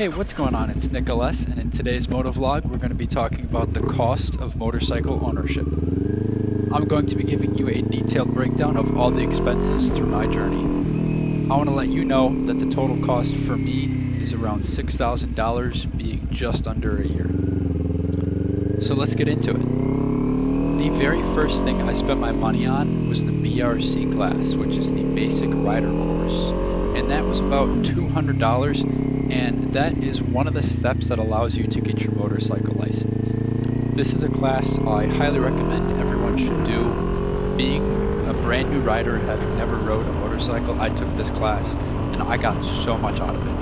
Hey, what's going on? It's Nicholas, and in today's motovlog, we're going to be talking about the cost of motorcycle ownership. I'm going to be giving you a detailed breakdown of all the expenses through my journey. I want to let you know that the total cost for me is around $6,000, being just under a year. So let's get into it. The very first thing I spent my money on was the BRC class, which is the basic rider course. And that was about $200, and that is one of the steps that allows you to get your motorcycle license. This is a class I highly recommend everyone should do. Being a brand new rider, having never rode a motorcycle, I took this class and I got so much out of it.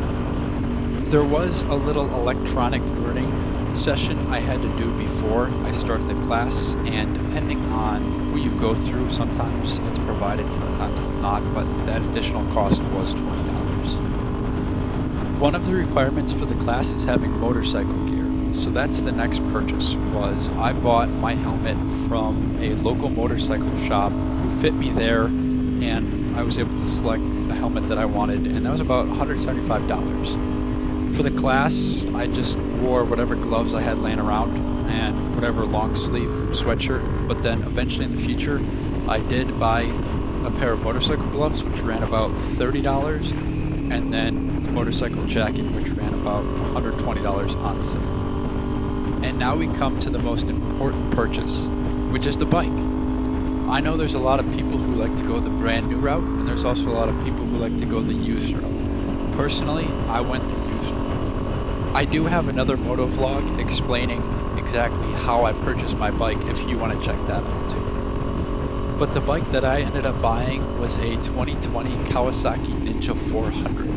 There was a little electronic learning session I had to do before I started the class, and depending on who you go through, sometimes it's provided, sometimes it's not, but that additional cost was $20. One of the requirements for the class is having motorcycle gear, so that's the next purchase. Was I bought my helmet from a local motorcycle shop who fit me there, and I was able to select the helmet that I wanted, and that was about $175. For the class, I just wore whatever gloves I had laying around and whatever long sleeve sweatshirt, but then eventually in the future I did buy a pair of motorcycle gloves, which ran about $30, and then the motorcycle jacket, which ran about $120 on sale. And now we come to the most important purchase, which is the bike. I know there's a lot of people who like to go the brand new route, and there's also a lot of people who like to go the used route. Personally, I went the used route. I do have another moto vlog explaining exactly how I purchased my bike if you want to check that out too. But the bike that I ended up buying was a 2020 Kawasaki Ninja 400.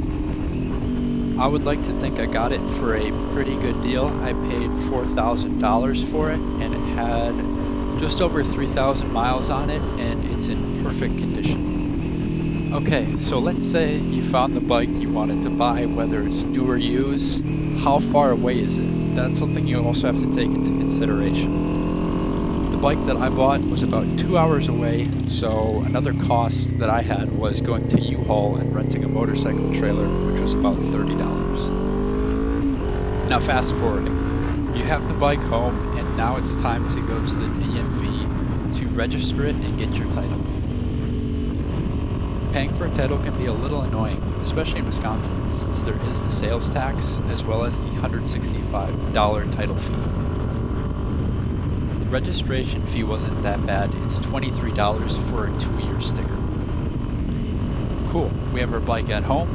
I would like to think I got it for a pretty good deal. I paid $4,000 for it, and it had just over 3,000 miles on it, and it's in perfect condition. Okay, so let's say you found the bike you wanted to buy, whether it's new or used. How far away is it? That's something you also have to take into consideration. The bike that I bought was about 2 hours away, so another cost that I had was going to U-Haul and renting a motorcycle trailer, which was about $30. Now fast forwarding. You have the bike home, and now it's time to go to the DMV to register it and get your title. Paying for a title can be a little annoying, especially in Wisconsin, since there is the sales tax as well as the $165 title fee. The registration fee wasn't that bad. It's $23 for a 2-year sticker. Cool, we have our bike at home,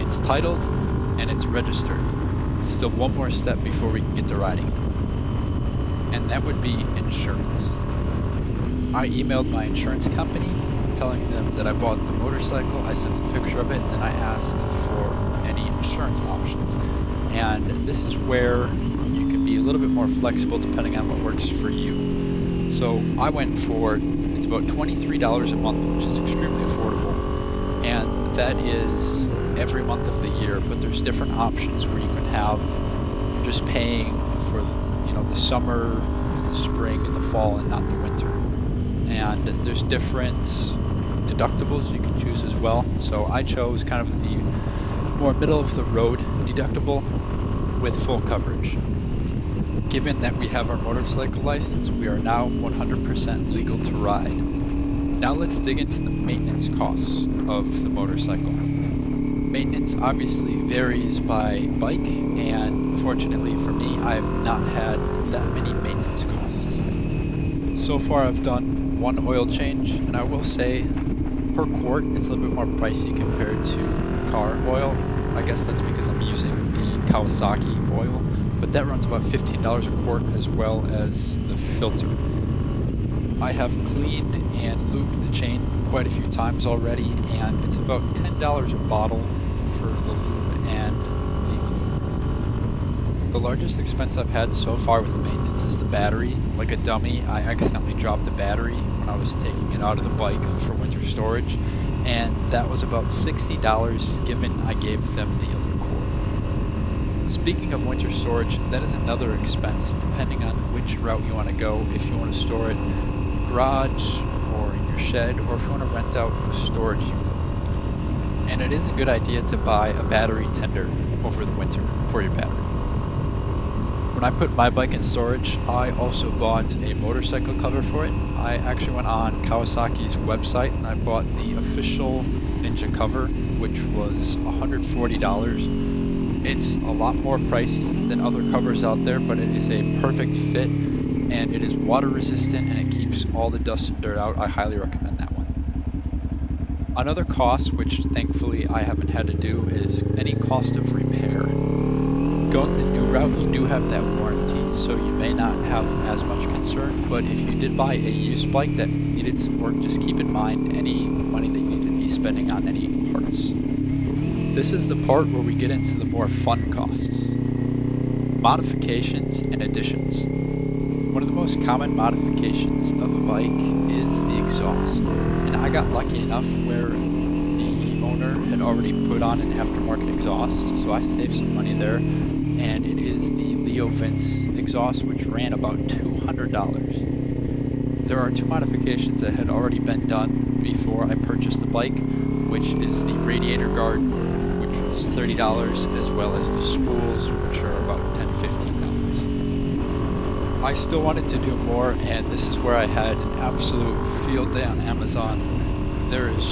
it's titled, and it's registered. Still one more step before we can get to riding it, and that would be insurance. I emailed my insurance company telling them that I bought the motorcycle. I sent a picture of it, and I asked for any insurance options. And this is where you can be a little bit more flexible depending on what works for you. So I went for, it's about $23 a month, which is extremely affordable. And that is every month of the year, but there's different options where you can have just paying for, the summer and the spring and the fall and not the winter. And there's different deductibles you can choose as well. So I chose kind of the more middle of the road deductible with full coverage. Given that we have our motorcycle license, we are now 100% legal to ride. Now let's dig into the maintenance costs of the motorcycle. Maintenance obviously varies by bike, and fortunately for me, I have not had that many maintenance costs. So far I've done one oil change, and I will say per quart it's a little bit more pricey compared to car oil. I guess that's because I'm using the Kawasaki oil, but that runs about $15 a quart, as well as the filter. I have cleaned and lubed the chain quite a few times already, and it's about $10 a bottle for the lube and the glue. The largest expense I've had so far with maintenance is the battery. Like a dummy, I accidentally dropped the battery when I was taking it out of the bike for winter storage, and that was about $60 given I gave them the other cord. Speaking of winter storage, that is another expense depending on which route you want to go. If you want to store it in the garage or in your shed, or if you want to rent out a storage unit. And it is a good idea to buy a battery tender over the winter for your battery. When I put my bike in storage, I also bought a motorcycle cover for it. I actually went on Kawasaki's website and I bought the official Ninja cover, which was $140. It's a lot more pricey than other covers out there, but it is a perfect fit and it is water resistant and it keeps all the dust and dirt out. I highly recommend that one. Another cost, which thankfully I haven't had to do, is any cost of repair. Going the new route, you do have that warranty, so you may not have as much concern, but if you did buy a used bike that needed some work, just keep in mind any money that you need to be spending on any parts. This is the part where we get into the more fun costs. Modifications and additions. One of the most common modifications of a bike is the exhaust, and I got lucky enough where the owner had already put on an aftermarket exhaust, so I saved some money there. And it is the Leo Vince exhaust, which ran about $200. There are two modifications that had already been done before I purchased the bike, which is the radiator guard, which was $30, as well as the spools, which are about $10 to $15. I still wanted to do more, and this is where I had an absolute field day on Amazon. There is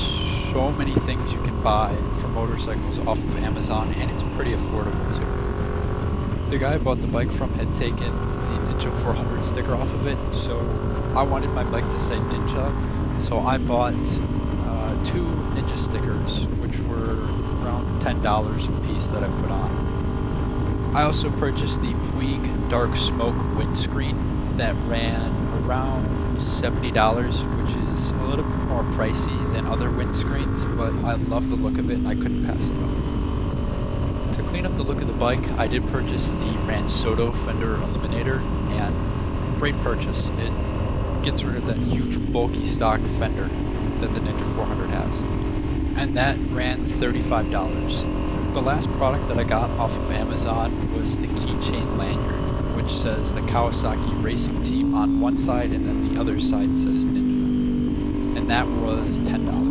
so many things you can buy for motorcycles off of Amazon, and it's pretty affordable too. The guy I bought the bike from had taken the Ninja 400 sticker off of it, so I wanted my bike to say Ninja, so I bought 2 Ninja stickers, which were around $10 a piece that I put on. I also purchased the Puig Dark Smoke windscreen that ran around $70, which is a little bit more pricey than other windscreens, but I love the look of it and I couldn't pass it up. To clean up the look of the bike, I did purchase the Ransodo Fender Eliminator, and great purchase. It gets rid of that huge bulky stock fender that the Ninja 400 has. And that ran $35. The last product that I got off of Amazon was the keychain lanyard, which says the Kawasaki Racing Team on one side and then the other side says Ninja. And that was $10.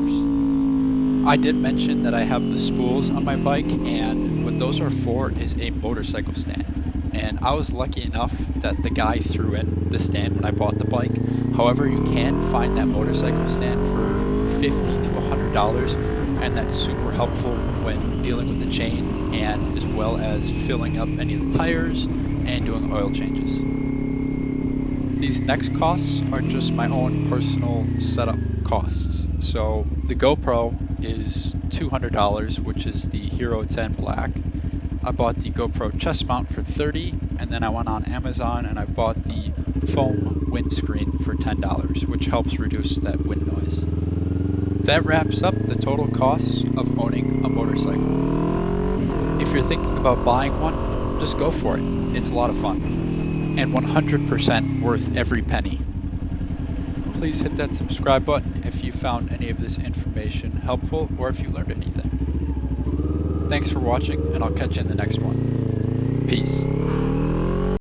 I did mention that I have the spools on my bike, and what those are for is a motorcycle stand. And I was lucky enough that the guy threw in the stand when I bought the bike. However, you can find that motorcycle stand for $50 to $100, and that's super helpful when dealing with the chain and as well as filling up any of the tires and doing oil changes. These next costs are just my own personal setup costs. So the GoPro is $200, which is the Hero 10 Black. I bought the GoPro chest mount for $30, and then I went on Amazon and I bought the foam windscreen for $10, which helps reduce that wind noise. That wraps up the total costs of owning a motorcycle. If you're thinking about buying one, just go for it. It's a lot of fun, and 100% worth every penny. Please hit that subscribe button if you found any of this information helpful or if you learned anything. Thanks for watching, and I'll catch you in the next one. Peace.